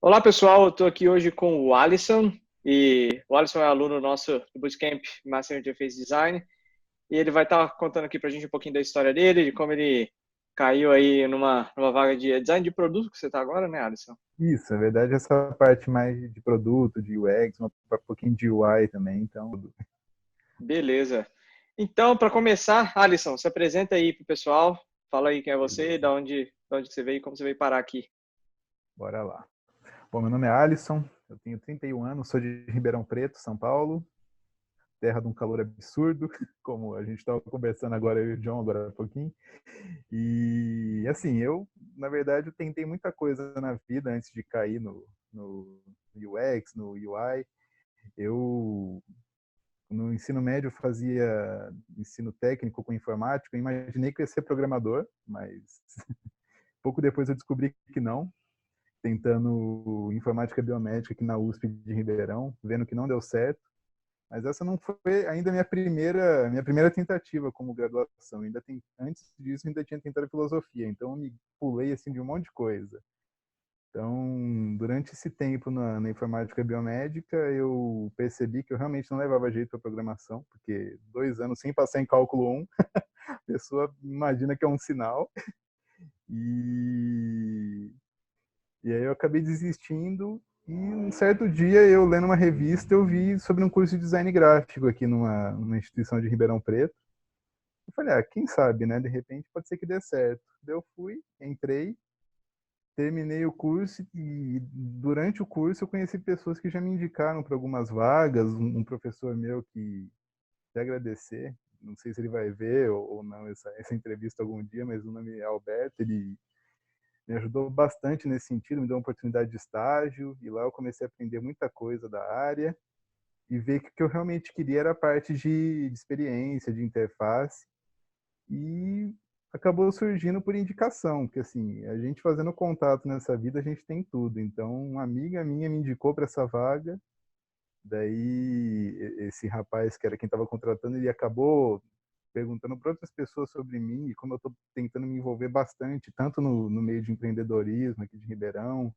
Olá, pessoal. Eu estou aqui hoje com o Alisson. E o Alisson é aluno nosso do Bootcamp Master Interface Design. E ele vai estar contando aqui para a gente um pouquinho da história dele, de como ele caiu aí numa vaga de design de produto que você está agora, né, Alisson? Isso, na verdade, essa parte mais de produto, de UX, um pouquinho de UI também, então, Beleza. Então, para começar, Alisson, se apresenta aí para o pessoal. Fala aí quem é você, beleza, da onde você veio e como você veio parar aqui. bora lá. Bom, meu nome é Alisson, eu tenho 31 anos, sou de Ribeirão Preto, São Paulo, terra de um calor absurdo, como a gente estava conversando agora, eu e o John, agora há pouquinho. E, assim, na verdade, eu tentei muita coisa na vida antes de cair no UX, no UI. Eu No ensino médio eu fazia ensino técnico com informática, eu imaginei que eu ia ser programador, mas pouco depois eu descobri que não, tentando informática biomédica aqui na USP de Ribeirão, vendo que não deu certo. Mas essa não foi ainda a minha primeira tentativa como graduação. Antes disso, eu ainda tinha tentado filosofia, então eu me pulei assim de um monte de coisa. Então, durante esse tempo na informática biomédica, eu percebi que eu realmente não levava jeito para programação, porque 2 anos sem passar em cálculo 1, a pessoa imagina que é um sinal. E, e aí eu acabei desistindo. E um certo dia, eu lendo uma revista, eu vi sobre um curso de design gráfico aqui numa instituição de Ribeirão Preto. Eu falei, quem sabe, né? De repente pode ser que dê certo. Daí eu fui, entrei, terminei o curso e durante o curso eu conheci pessoas que já me indicaram para algumas vagas, um professor meu que te agradecer, não sei se ele vai ver ou não essa entrevista algum dia, mas o nome é Alberto, ele me ajudou bastante nesse sentido, me deu uma oportunidade de estágio e lá eu comecei a aprender muita coisa da área e ver que o que eu realmente queria era a parte de experiência, de interface e acabou surgindo por indicação, porque assim, a gente fazendo contato nessa vida, a gente tem tudo. Então, uma amiga minha me indicou para essa vaga, daí esse rapaz que era quem estava contratando, ele acabou perguntando para outras pessoas sobre mim e como eu estou tentando me envolver bastante, tanto no meio de empreendedorismo aqui de Ribeirão,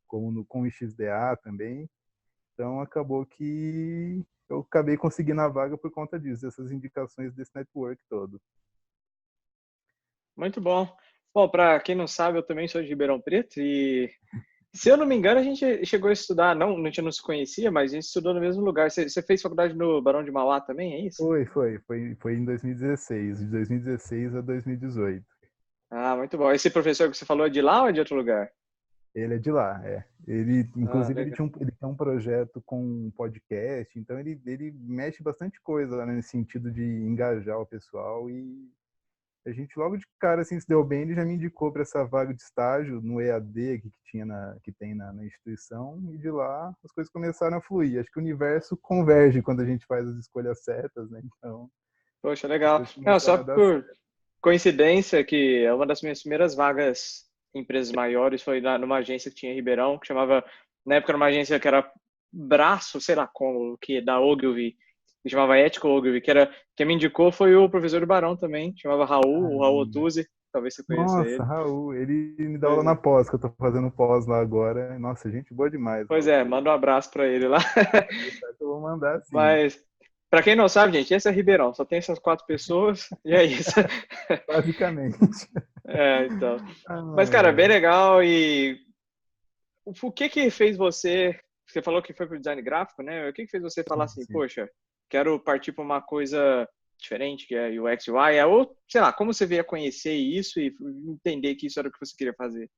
como com o XDA também. Então, acabou que eu acabei conseguindo a vaga por conta disso, dessas indicações desse network todo. Muito bom. Bom, para quem não sabe, eu também sou de Ribeirão Preto e, se eu não me engano, a gente chegou a estudar, não, a gente não se conhecia, mas a gente estudou no mesmo lugar. Você fez faculdade no Barão de Mauá também, é isso? Foi em 2016, de 2016 a 2018. Ah, muito bom. Esse professor que você falou é de lá ou é de outro lugar? Ele é de lá, é. Ele, Ah, inclusive, legal. ele tem um projeto com um podcast, então ele mexe bastante coisa lá nesse sentido de engajar o pessoal e a gente logo de cara assim se deu bem, ele já me indicou para essa vaga de estágio no EAD que tem na instituição e de lá as coisas começaram a fluir. Acho que o universo converge quando a gente faz as escolhas certas, né? Então, Poxa, as legal. coisas Não, só começaram a dar por certo. coincidência que é uma das minhas primeiras vagas em empresas maiores foi numa agência que tinha em Ribeirão, que chamava, na época era uma agência que era braço, sei lá como, que da Ogilvy, que chamava Ético Ogilvy, quem me indicou foi o professor do Barão também, chamava Raul, o Raul Caramba. Otuzzi, talvez você conheça Nossa, ele. Raul, ele me dá aula Pois na é. pós, que eu tô fazendo pós lá agora. Nossa, gente boa demais, Pois Raul. é, manda um abraço para ele lá. Pode deixar que eu vou mandar sim. Mas, para quem não sabe, gente, esse é Ribeirão, só tem essas quatro pessoas e é isso. Basicamente. É, então. Mas, Ai, cara, bem ai. legal. E o que que fez você? Você falou que foi pro design gráfico, né? O que que fez você falar assim, Sim. poxa, quero partir para uma coisa diferente, que é UX UI, ou sei lá, como você veio a conhecer isso e entender que isso era o que você queria fazer?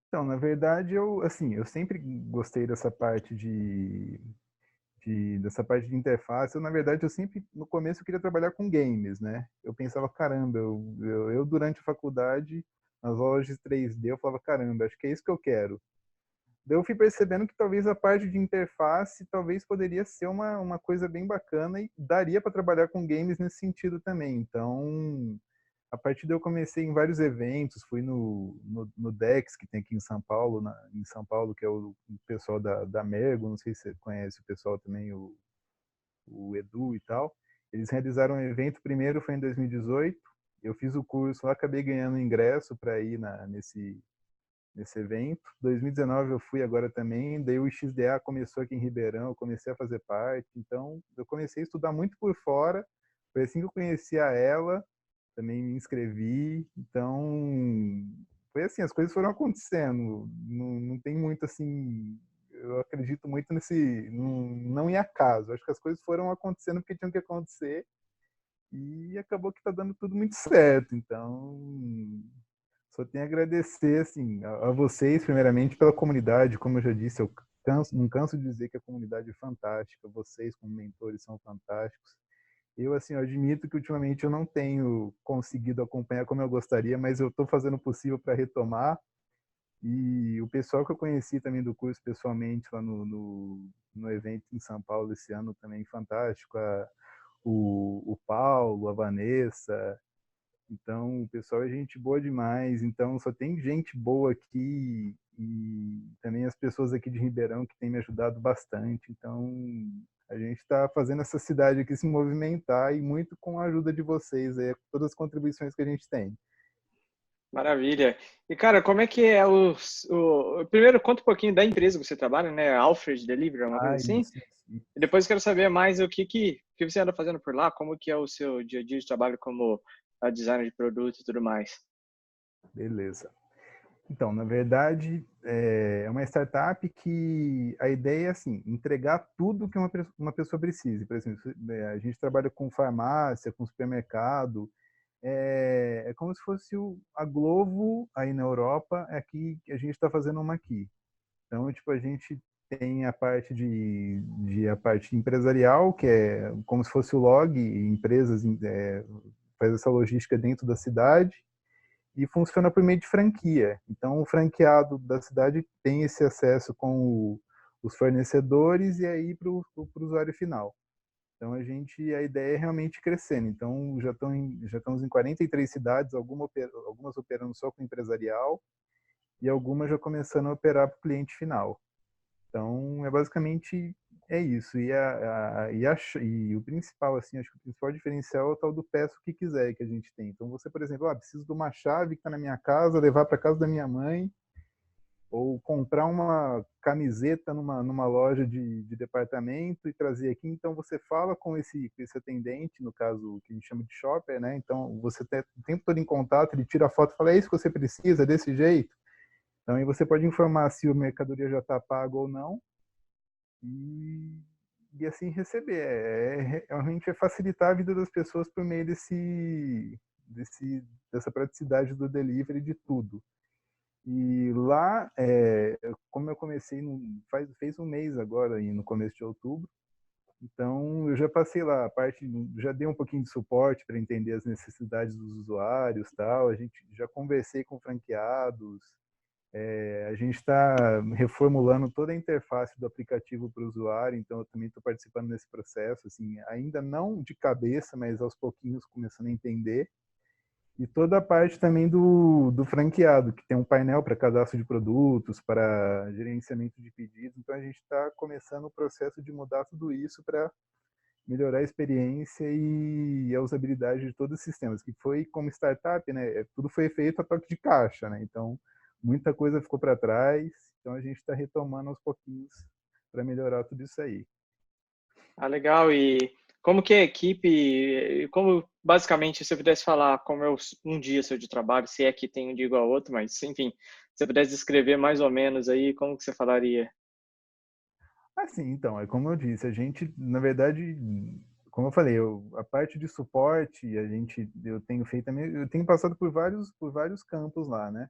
Então, na verdade, eu sempre gostei dessa parte de interface. Na verdade, eu sempre, no começo, eu queria trabalhar com games, né? Eu pensava, caramba, durante a faculdade, nas aulas de 3D, eu falava, caramba, acho que é isso que eu quero. Daí eu fui percebendo que talvez a parte de interface talvez poderia ser uma coisa bem bacana e daria para trabalhar com games nesse sentido também. Então, a partir daí eu comecei em vários eventos, fui no DEX, que tem aqui em São Paulo, que é o pessoal da Mergo, não sei se você conhece o pessoal também, o Edu e tal. Eles realizaram um evento, primeiro foi em 2018, eu fiz o curso lá, acabei ganhando ingresso para ir nesse evento. 2019 eu fui agora também, daí o XDA começou aqui em Ribeirão, eu comecei a fazer parte, então eu comecei a estudar muito por fora, foi assim que eu conheci a ela, também me inscrevi, então foi assim, as coisas foram acontecendo, não tem muito assim, eu acredito muito nesse, não em acaso, acho que as coisas foram acontecendo porque tinham que acontecer, e acabou que está dando tudo muito certo, então só tenho a agradecer assim, a vocês, primeiramente, pela comunidade. Como eu já disse, eu não canso de dizer que a comunidade é fantástica. Vocês, como mentores, são fantásticos. Eu, assim, eu admito que ultimamente eu não tenho conseguido acompanhar como eu gostaria, mas eu estou fazendo o possível para retomar. E o pessoal que eu conheci também do curso pessoalmente lá no evento em São Paulo esse ano também fantástico. O Paulo, a Vanessa, então, o pessoal é gente boa demais. Então, só tem gente boa aqui e também as pessoas aqui de Ribeirão que têm me ajudado bastante. Então, a gente está fazendo essa cidade aqui se movimentar e muito com a ajuda de vocês, todas as contribuições que a gente tem. Maravilha. E, cara, como é que é Primeiro, conta um pouquinho da empresa que você trabalha, né? Alfred Delivery, uma coisa Ah, assim. isso. E depois quero saber mais que você anda fazendo por lá, como que é o seu dia a dia de trabalho como designer de produto e tudo mais. Beleza. Então, na verdade, é uma startup que a ideia é assim, entregar tudo que uma pessoa precise. Por exemplo, a gente trabalha com farmácia, com supermercado, é como se fosse a Globo aí na Europa, aqui a gente está fazendo uma aqui. Então, tipo, a gente tem a parte a parte empresarial, que é como se fosse o log, empresas faz essa logística dentro da cidade e funciona por meio de franquia. Então, o franqueado da cidade tem esse acesso com os fornecedores e aí para o usuário final. Então a ideia é realmente crescendo. Então já estamos em 43 cidades, algumas operando só com empresarial e algumas já começando a operar para o cliente final. Então é basicamente é isso. E o principal, assim, acho que o principal diferencial é o tal do peça o que quiser que a gente tem. Então você, por exemplo, preciso de uma chave que está na minha casa, levar para casa da minha mãe, ou comprar uma camiseta numa loja de departamento e trazer aqui. Então você fala com esse atendente, no caso que a gente chama de shopper, né? Então você tem o tempo todo em contato, ele tira a foto e fala, é isso que você precisa, é desse jeito. Então aí você pode informar se a mercadoria já está paga ou não e, e assim receber. Realmente é facilitar a vida das pessoas por meio dessa praticidade do delivery de tudo. E lá, como eu comecei, fez um mês agora, no começo de outubro, então eu já passei lá, já dei um pouquinho de suporte para entender as necessidades dos usuários, tal. A gente já conversei com franqueados, a gente está reformulando toda a interface do aplicativo para o usuário, então eu também estou participando desse processo, assim, ainda não de cabeça, mas aos pouquinhos começando a entender. E toda a parte também do franqueado, que tem um painel para cadastro de produtos, para gerenciamento de pedidos. Então a gente está começando o processo de mudar tudo isso para melhorar a experiência e a usabilidade de todos os sistemas, que foi como startup, né? Tudo foi feito a toque de caixa, né? Então muita coisa ficou para trás. Então a gente está retomando aos pouquinhos para melhorar tudo isso aí. Ah, legal. E como que é a equipe, como basicamente, se você pudesse falar como é um dia seu de trabalho, se é que tem um dia igual ao outro, mas enfim, se você pudesse descrever mais ou menos aí, como que você falaria? Assim, então, é como eu disse, a gente, na verdade, como eu falei, a parte de suporte, eu tenho feito também, eu tenho passado por vários campos lá, né?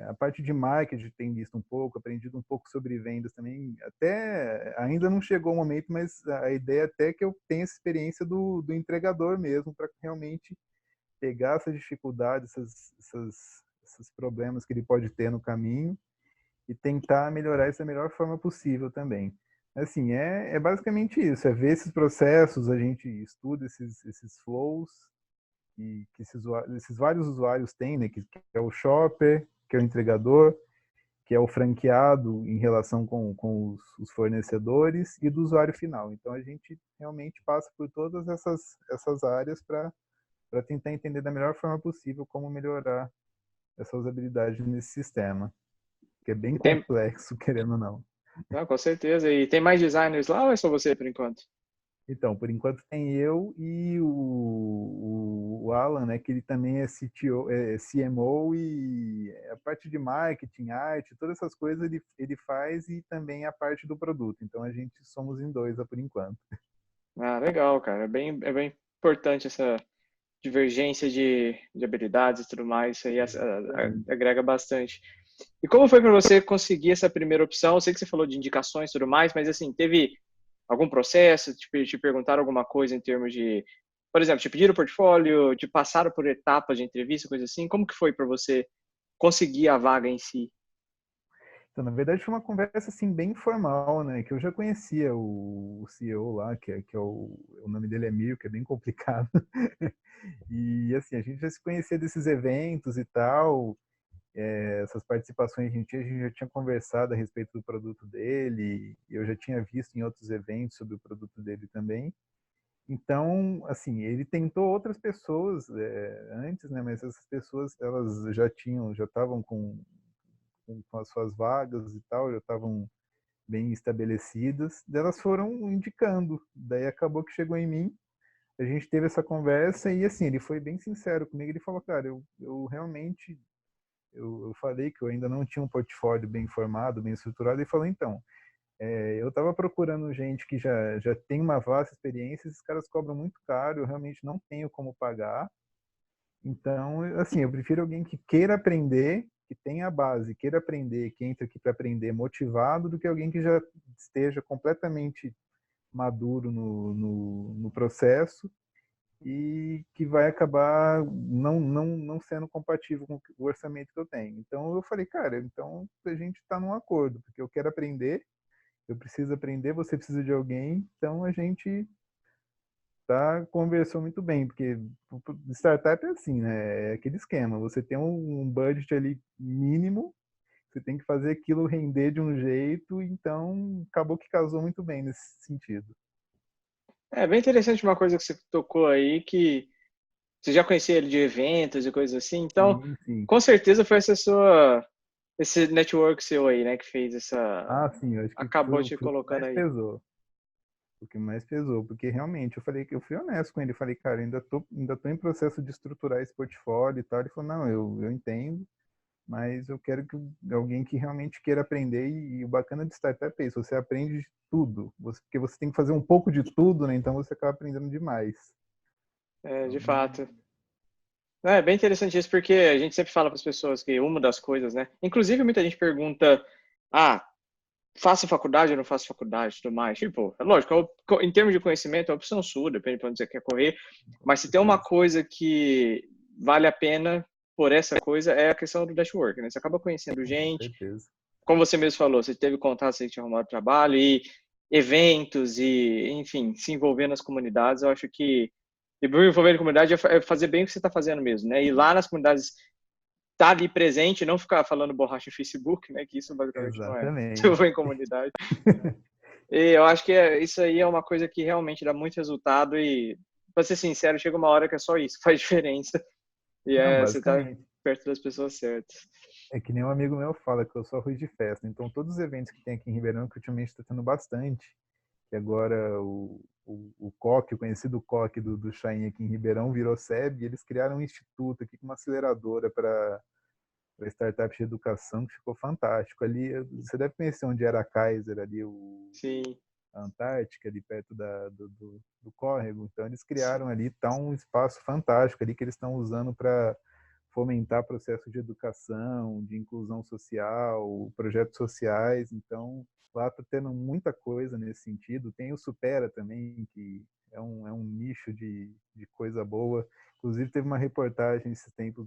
A parte de marketing tem visto um pouco, aprendido um pouco sobre vendas também. Até ainda não chegou o momento, mas a ideia até é que eu tenha essa experiência do entregador mesmo, para realmente pegar essas dificuldades, esses problemas que ele pode ter no caminho e tentar melhorar isso da melhor forma possível também. Assim, é basicamente isso, é ver esses processos, a gente estuda esses flows que esses vários usuários têm, né, que é o shopper, que é o entregador, que é o franqueado em relação com os fornecedores e do usuário final. Então a gente realmente passa por todas essas áreas para tentar entender da melhor forma possível como melhorar essa usabilidade nesse sistema, que é bem E tem, complexo, querendo ou não. não, com certeza. E tem mais designers lá ou é só você por enquanto? Então, por enquanto tem eu e o Alan, né, que ele também é CTO, é CMO e a parte de marketing, arte, todas essas coisas ele faz e também a parte do produto. Então a gente somos em dois por enquanto. Ah, legal, cara. É bem importante essa divergência de habilidades e tudo mais. Isso aí Exatamente. agrega bastante. E como foi para você conseguir essa primeira opção? Eu sei que você falou de indicações e tudo mais, mas assim, teve algum processo? Te perguntaram alguma coisa em termos de, por exemplo, te pediram o portfólio, te passaram por etapas de entrevista, coisa assim? Como que foi para você conseguir a vaga em si? Então, na verdade, foi uma conversa assim bem informal, né? Que eu já conhecia o CEO lá, que é o nome dele é Mil, que é bem complicado. E assim, a gente já se conhecia desses eventos e tal, essas participações a gente já tinha conversado a respeito do produto dele, e eu já tinha visto em outros eventos sobre o produto dele também. Então, assim, ele tentou outras pessoas antes, né? Mas essas pessoas elas já estavam com as suas vagas e tal, já estavam bem estabelecidas. Elas foram indicando. Daí acabou que chegou em mim. A gente teve essa conversa e assim ele foi bem sincero comigo. Ele falou, cara, eu realmente eu falei que eu ainda não tinha um portfólio bem formado, bem estruturado, e falou, então, eu estava procurando gente que já tem uma vasta experiência, esses caras cobram muito caro, eu realmente não tenho como pagar, então, assim, eu prefiro alguém que queira aprender, que tenha a base, queira aprender, que entre aqui para aprender motivado, do que alguém que já esteja completamente maduro no processo e que vai acabar não sendo compatível com o orçamento que eu tenho. Então eu falei, cara, então a gente está num acordo, porque eu quero aprender, eu preciso aprender, você precisa de alguém, então a gente conversou muito bem, porque startup é assim, né? É aquele esquema, você tem um budget ali mínimo, você tem que fazer aquilo render de um jeito, então acabou que casou muito bem nesse sentido. É bem interessante uma coisa que você tocou aí, que você já conhecia ele de eventos e coisas assim, então Sim, sim. com certeza foi esse network seu aí, né, que fez Ah, sim, eu acho que acabou te foi o que colocando mais aí. pesou. O que mais pesou, porque realmente eu falei que eu fui honesto com ele, eu falei, cara, ainda tô em processo de estruturar esse portfólio e tal. Ele falou, não, eu entendo, mas eu quero que alguém que realmente queira aprender e o bacana de startup é isso, você aprende de tudo, porque você tem que fazer um pouco de tudo, né? Então você acaba aprendendo demais. É, de Então, fato. É bem interessante isso, porque a gente sempre fala para as pessoas que uma das coisas, né? Inclusive, muita gente pergunta: ah, faço faculdade ou não faço faculdade e tudo mais. Tipo, é lógico, em termos de conhecimento, é opção sua, depende de onde você quer correr. com Mas se tem uma certeza. coisa que vale a pena por essa coisa, é a questão do network, né? Você acaba conhecendo Com gente, certeza. como você mesmo falou, você teve contato, você tinha arrumado trabalho e eventos e, enfim, se envolver nas comunidades, eu acho que e me envolver na comunidade é fazer bem o que você está fazendo mesmo, né? Ir lá nas comunidades, estar ali presente, não ficar falando borracha em Facebook, né? Que isso basicamente não é se eu Exatamente. vou em comunidade. E eu acho que isso aí é uma coisa que realmente dá muito resultado e, para ser sincero, chega uma hora que é só isso, faz diferença. E Não, você tá basicamente. perto das pessoas certas. É que nem um amigo meu fala que eu sou arroz de festa. Então, todos os eventos que tem aqui em Ribeirão, que ultimamente está tendo bastante, que agora o COC, o conhecido COC do Chain aqui em Ribeirão, virou SEB, e eles criaram um instituto aqui com uma aceleradora para startups de educação, que ficou fantástico. Ali, você deve conhecer onde era a Kaiser, ali, Sim, a Antártica, ali perto do córrego. Então, eles criaram ali, tá um espaço fantástico ali que eles estão usando para fomentar processo de educação, de inclusão social, projetos sociais. Então, lá está tendo muita coisa nesse sentido. Tem o Supera também, que é um nicho de coisa boa. Inclusive, teve uma reportagem esses tempos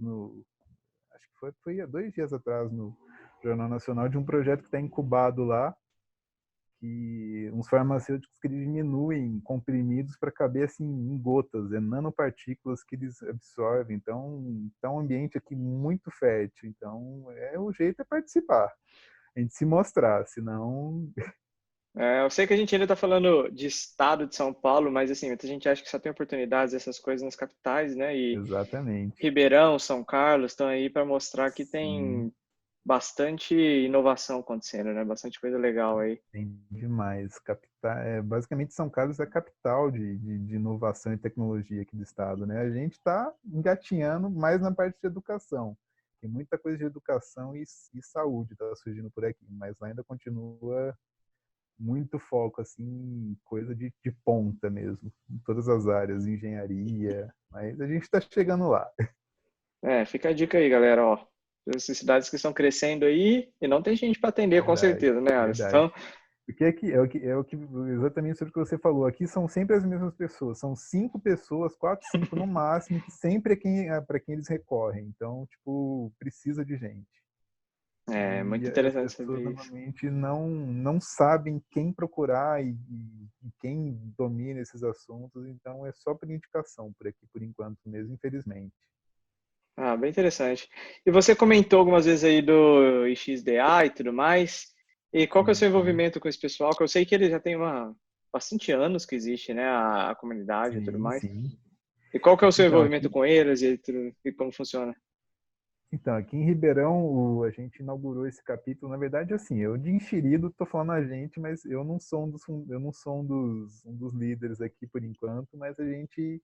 acho que foi há 2 dias atrás no Jornal Nacional, de um projeto que está incubado lá, que uns farmacêuticos que diminuem comprimidos para caber assim em gotas, nanopartículas que eles absorvem. Então, tá um ambiente aqui muito fértil. Então, o jeito é participar, a gente se mostrar, senão Eu sei que a gente ainda está falando de estado de São Paulo, mas assim, muita gente acha que só tem oportunidades dessas coisas nas capitais, né? E Exatamente. Ribeirão, São Carlos estão aí para mostrar que Sim, tem bastante inovação acontecendo, né? Bastante coisa legal aí. tem demais. Basicamente, São Carlos é a capital de inovação e tecnologia aqui do estado, né? A gente está engatinhando mais na parte de educação. Tem muita coisa de educação e saúde está surgindo por aqui, mas ainda continua muito foco assim, em coisa de ponta mesmo, em todas as áreas, engenharia, mas a gente está chegando lá. Fica a dica aí, galera, ó. Essas cidades que estão crescendo aí e não tem gente para atender, com Verdade, certeza, né, Alisson? verdade. Então, Porque aqui é o que exatamente sobre o que você falou. Aqui são sempre as mesmas pessoas. São 5 pessoas, 4, 5 no máximo, que sempre é para quem eles recorrem. Então, tipo, precisa de gente. é E muito as interessante pessoas saber isso. normalmente não sabem quem procurar e quem domina esses assuntos. Então, é só por indicação por aqui, por enquanto mesmo, infelizmente. Ah, bem interessante. E você comentou algumas vezes aí do XDA e tudo mais. E qual que é o seu Sim, envolvimento com esse pessoal? Que eu sei que ele já tem bastante anos que existe, né, a comunidade e tudo sim, mais. sim. E qual que é o seu Então, envolvimento aqui, com eles e como funciona? Então, aqui em Ribeirão, a gente inaugurou esse capítulo. Na verdade, assim, eu de enxerido tô falando a gente, mas eu não sou eu não sou um dos líderes aqui por enquanto, mas a gente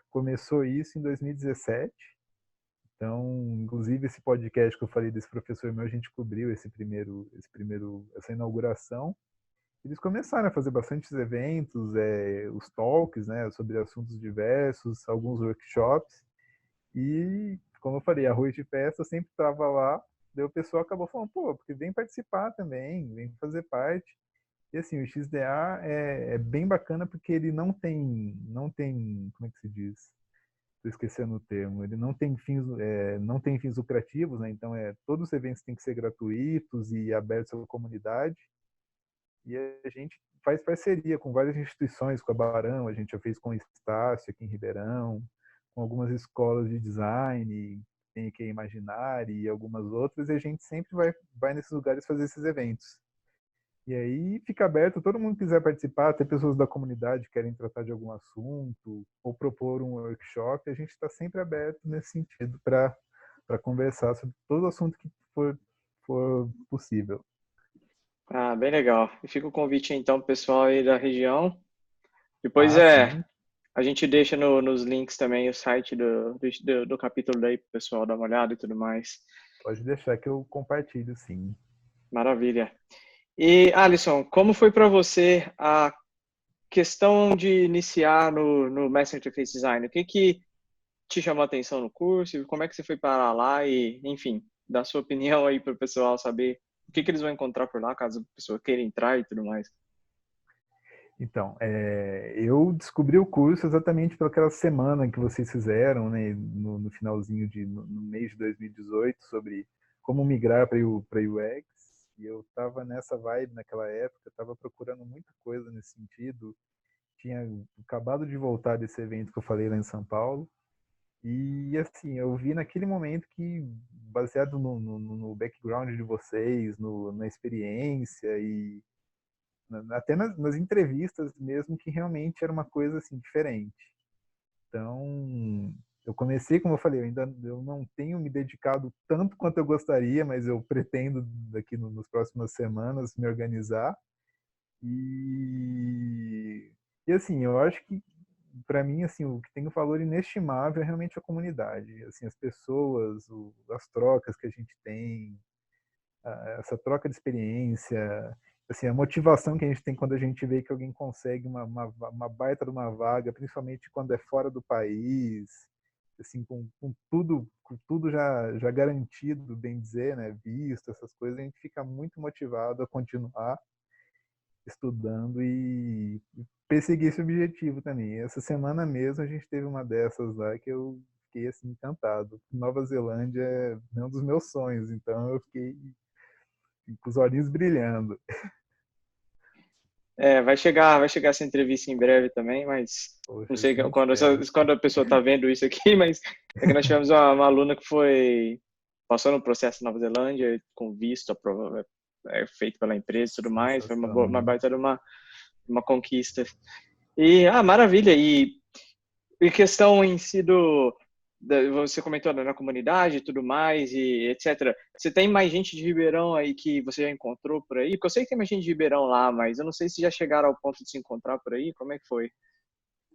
começou isso em 2017. Então, inclusive esse podcast que eu falei desse professor meu, a gente cobriu essa inauguração. Eles começaram a fazer bastantes eventos, os talks, né, sobre assuntos diversos, alguns workshops. E, como eu falei, arroz de festa sempre estava lá. Daí o pessoal acabou falando, pô, porque vem participar também, vem fazer parte. E assim, o XDA é bem bacana porque ele não tem, como é que se diz? Estou esquecendo o termo. Ele não tem fins lucrativos, né? Então, todos os eventos têm que ser gratuitos e abertos à comunidade. E a gente faz parceria com várias instituições, com a Barão, a gente já fez com o Estácio aqui em Ribeirão, com algumas escolas de design, tem aqui a Imaginari e algumas outras, e a gente sempre vai nesses lugares fazer esses eventos. E aí fica aberto, todo mundo quiser participar, até pessoas da comunidade que querem tratar de algum assunto ou propor um workshop, a gente está sempre aberto nesse sentido para conversar sobre todo assunto que for possível. Ah, bem legal. E fica o convite então pro pessoal aí da região. Depois Ah, sim, a gente deixa nos links também o site do capítulo daí pro pessoal dar uma olhada e tudo mais. pode deixar que eu compartilho, sim. Maravilha. E, Alisson, como foi para você a questão de iniciar no Master Interface Design? O que que te chamou a atenção no curso? Como é que você foi parar lá? E, enfim, dá sua opinião aí para o pessoal saber o que que eles vão encontrar por lá, caso a pessoa queira entrar e tudo mais. Então, eu descobri o curso exatamente pelaquela semana que vocês fizeram, né, no finalzinho no mês de 2018, sobre como migrar para UX. E eu estava nessa vibe naquela época, estava procurando muita coisa nesse sentido. Tinha acabado de voltar desse evento que eu falei lá em São Paulo. E assim, eu vi naquele momento que, baseado no background de vocês, na experiência e até nas entrevistas mesmo, que realmente era uma coisa assim diferente. Então, eu comecei, como eu falei, eu não tenho me dedicado tanto quanto eu gostaria, mas eu pretendo daqui nos próximas semanas me organizar. E assim, eu acho que para mim assim, o que tem um valor inestimável é realmente a comunidade, assim, as pessoas, as trocas que a gente tem, essa troca de experiência, assim, a motivação que a gente tem quando a gente vê que alguém consegue uma baita de uma vaga, principalmente quando é fora do país, assim, com tudo já garantido, bem dizer, né, visto, essas coisas, a gente fica muito motivado a continuar estudando e perseguir esse objetivo também. Essa semana mesmo a gente teve uma dessas lá que eu fiquei assim encantado. Nova Zelândia é um dos meus sonhos, então eu fiquei com os olhinhos brilhando. Vai chegar essa entrevista em breve também, mas não Poxa, sei assim quando, espero. quando a pessoa está vendo isso aqui, mas é que nós tivemos uma aluna que passou no processo na Nova Zelândia com visto feito pela empresa e tudo mais, foi uma Sensacional. baita de uma conquista. E, maravilha, e questão em si você comentou na comunidade e tudo mais, e etc. Você tem mais gente de Ribeirão aí que você já encontrou por aí? Porque eu sei que tem mais gente de Ribeirão lá, mas eu não sei se já chegaram ao ponto de se encontrar por aí. Como é que foi?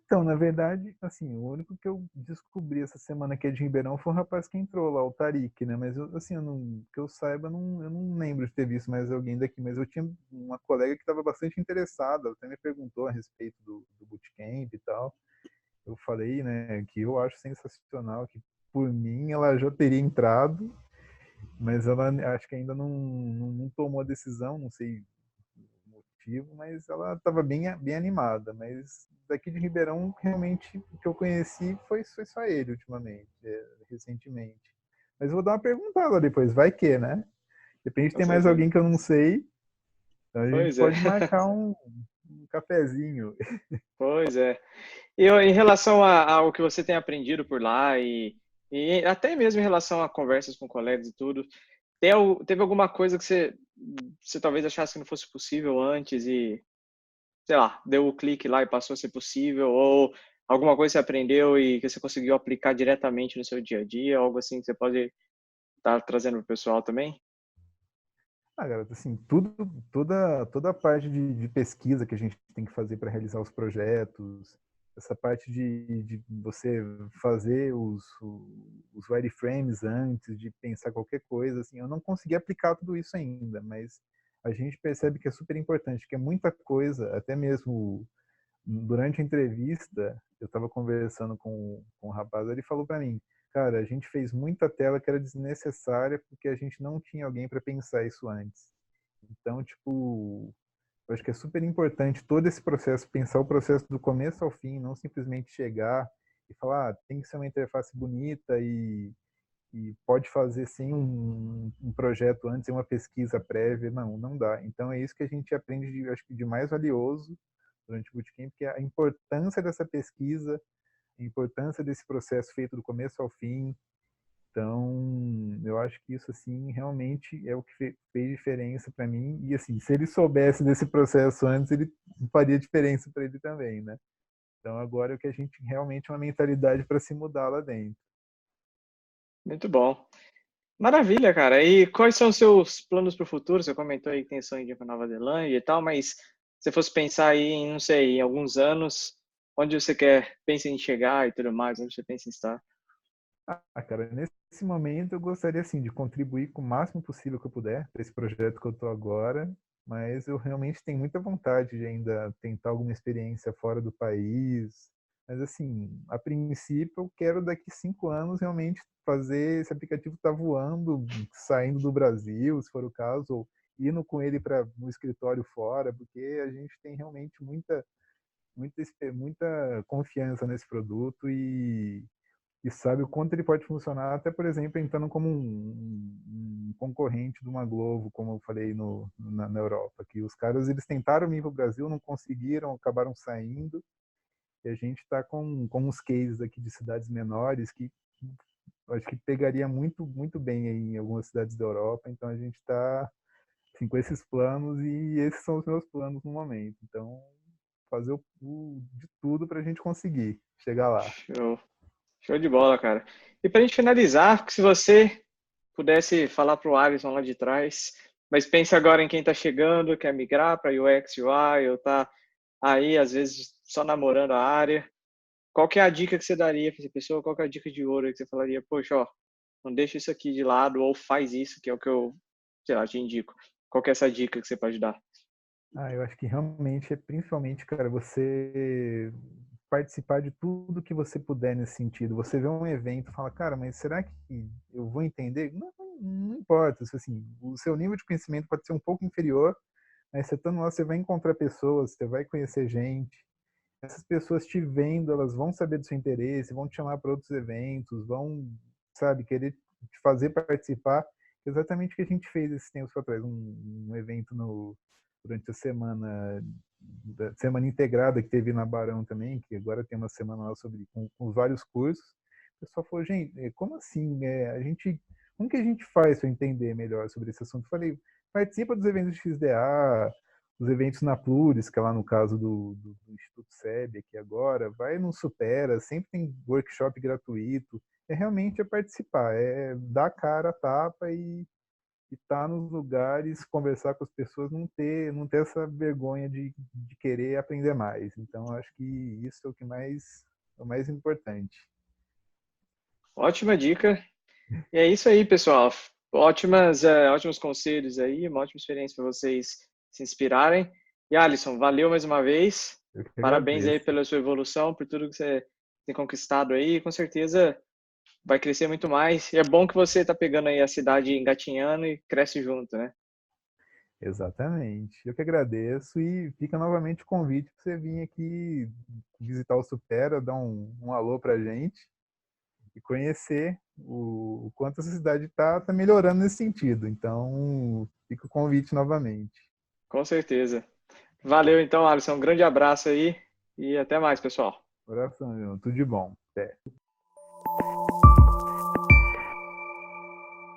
Então, na verdade, assim, o único que eu descobri essa semana que é de Ribeirão foi um rapaz que entrou lá, o Tarik, né? Mas, assim, que eu saiba, eu não lembro de ter visto mais alguém daqui. Mas eu tinha uma colega que estava bastante interessada, ela até me perguntou a respeito do bootcamp e tal. Eu falei, né, que eu acho sensacional, que por mim ela já teria entrado, mas ela acho que ainda não tomou a decisão, não sei o motivo, mas ela estava bem animada. Mas daqui de Ribeirão, realmente, o que eu conheci foi só ele ultimamente, recentemente. Mas eu vou dar uma perguntada depois, vai que, né? De repente Com tem mais certeza. alguém que eu não sei, então a gente Pois é, pode marcar um cafezinho. pois é. E em relação ao que você tem aprendido por lá e até mesmo em relação a conversas com colegas e tudo, teve alguma coisa que você talvez achasse que não fosse possível antes e, sei lá, deu o clique lá e passou a ser possível, ou alguma coisa que você aprendeu e que você conseguiu aplicar diretamente no seu dia a dia, algo assim que você pode estar trazendo para o pessoal também? Ah, garoto, assim, toda a parte de pesquisa que a gente tem que fazer para realizar os projetos, essa parte de você fazer os wireframes antes de pensar qualquer coisa, assim, eu não consegui aplicar tudo isso ainda, mas a gente percebe que é super importante, que é muita coisa, até mesmo durante a entrevista, eu estava conversando com um rapaz, ele falou para mim, cara, a gente fez muita tela que era desnecessária porque a gente não tinha alguém para pensar isso antes. Então, tipo, eu acho que é super importante todo esse processo, pensar o processo do começo ao fim, não simplesmente chegar e falar, tem que ser uma interface bonita e pode fazer sim um projeto antes, uma pesquisa prévia. Não, não dá. Então é isso que a gente aprende, acho que de mais valioso durante o Bootcamp, que é a importância dessa pesquisa, a importância desse processo feito do começo ao fim. Então, eu acho que isso, assim, realmente é o que fez diferença para mim. E, assim, se ele soubesse desse processo antes, ele faria diferença para ele também, né? Então, agora é o que a gente realmente é uma mentalidade para se mudar lá dentro. Muito bom. Maravilha, cara. E quais são os seus planos para o futuro? Você comentou aí que tem sonho de ir para Nova Zelândia e tal, mas se fosse pensar aí em, não sei, em alguns anos, onde você pensa em chegar e tudo mais, onde você pensa em estar? Ah, cara, nesse momento eu gostaria, assim, de contribuir com o máximo possível que eu puder para esse projeto que eu estou agora, mas eu realmente tenho muita vontade de ainda tentar alguma experiência fora do país. Mas, assim, a princípio eu quero daqui 5 anos realmente fazer esse aplicativo estar voando, saindo do Brasil, se for o caso, ou indo com ele para no escritório fora, porque a gente tem realmente muita confiança nesse produto e sabe o quanto ele pode funcionar, até, por exemplo, entrando como um concorrente de uma Globo, como eu falei na Europa, que os caras eles tentaram vir para o Brasil, não conseguiram, acabaram saindo, e a gente está com uns cases aqui de cidades menores que acho que pegaria muito bem em algumas cidades da Europa, então a gente está assim, com esses planos e esses são os meus planos no momento. Então, fazer de tudo para a gente conseguir chegar lá. Show. Show de bola, cara. E para a gente finalizar, se você pudesse falar para o Alisson lá de trás, mas pense agora em quem está chegando, quer migrar para UX, UI, ou está aí, às vezes, só namorando a área, qual que é a dica que você daria para essa pessoa? Qual que é a dica de ouro que você falaria? Poxa, ó, não deixa isso aqui de lado ou faz isso, que é o que eu, sei lá, te indico. Qual que é essa dica que você pode dar? Ah, eu acho que realmente é principalmente, cara, você participar de tudo que você puder nesse sentido. Você vê um evento, fala, cara, mas será que eu vou entender? Não importa, assim, o seu nível de conhecimento pode ser um pouco inferior, mas você estando lá, você vai encontrar pessoas, você vai conhecer gente. Essas pessoas te vendo, elas vão saber do seu interesse, vão te chamar para outros eventos, vão, sabe, querer te fazer participar. Exatamente o que a gente fez esses tempos atrás, um evento durante a semana integrada que teve na Barão também, que agora tem uma semana lá com vários cursos. O pessoal falou, gente, como assim? A gente como que a gente faz para entender melhor sobre esse assunto? Eu falei, participa dos eventos de XDA, os eventos na Pluris, que é lá no caso do Instituto SEB aqui agora, vai no Supera, sempre tem workshop gratuito. É realmente participar, é dar a cara a tapa e estar nos lugares, conversar com as pessoas, não ter essa vergonha de querer aprender mais. Então, acho que isso é é o mais importante. Ótima dica. E é isso aí, pessoal. Ótimos conselhos aí, uma ótima experiência para vocês se inspirarem. E Alisson, valeu mais uma vez. Eu que Parabéns aí agradeço. pela sua evolução, por tudo que você tem conquistado aí. Com certeza vai crescer muito mais. E é bom que você está pegando aí a cidade engatinhando e cresce junto, né? Exatamente. Eu que agradeço e fica novamente o convite para você vir aqui visitar o Supera, dar um alô para a gente e conhecer o quanto essa cidade está melhorando nesse sentido. Então, fica o convite novamente. Com certeza. Valeu então, Alisson. Um grande abraço aí e até mais, pessoal. Coração, tudo de bom. Até.